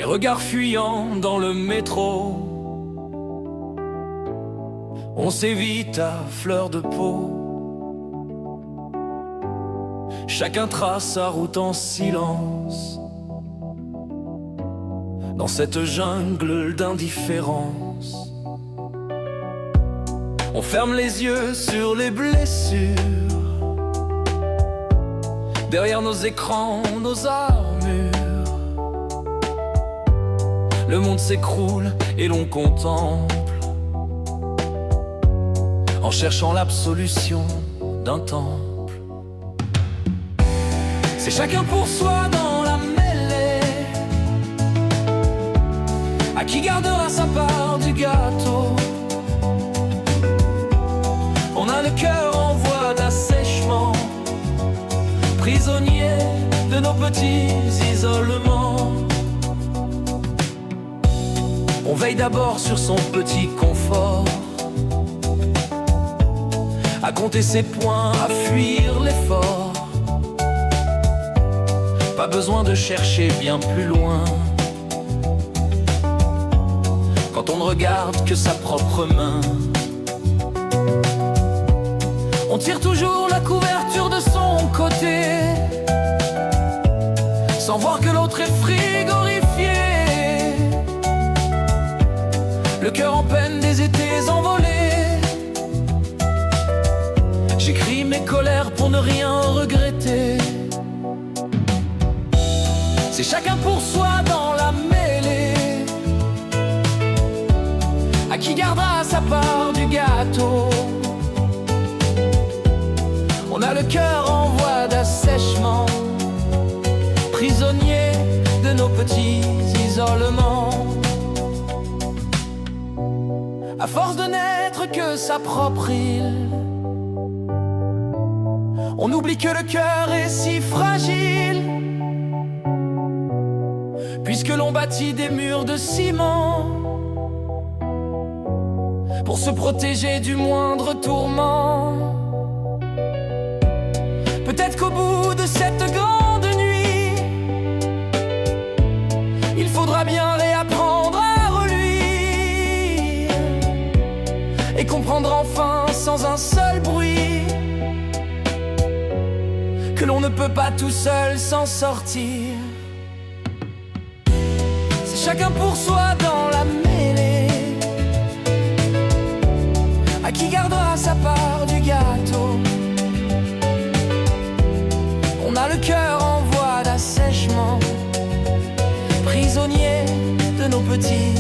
regards fuyants dans le métro. On s'évite à fleur de peau. Chacun trace sa route en silence dans cette jungle d'indifférence. On ferme les yeux sur les blessures. Derrière nos écrans, nos armures, le monde s'écroule et l'on contemple, en cherchant l'absolution d'un temple. C'est chacun pour soi dans la mêlée. À qui gardera sa part du gâteau? On a le cœur en voie d'assèchement, prisonnier de nos petits isolements. On veille d'abord sur son petit confort, à compter ses points, à fuir l'effort. Pas besoin de chercher bien plus loin, quand on ne regarde que sa propre main. On tire toujours la couverture de son côté, sans voir que l'autre est frigorifié. Le cœur en peine des étés envolés. J'écris mes colères pour ne rien regretter. C'est chacun pour soi dans la mêlée. À qui gardera sa part du gâteau? On a le cœur en voie d'assèchement, prisonnier de nos petits isolements. À force de n'être que sa propre île, on oublie que le cœur est si fragile, puisque l'on bâtit des murs de ciment pour se protéger du moindre tourment. Peut-être qu'au bout de cette grande nuit, il faudra bien réapprendre à reluire et comprendre enfin sans un seul bruit que l'on ne peut pas tout seul s'en sortir. C'est chacun pour soi dans la mêlée. À qui gardera sa part du gâteau? On a le cœur en voie d'assèchement, prisonnier de nos petits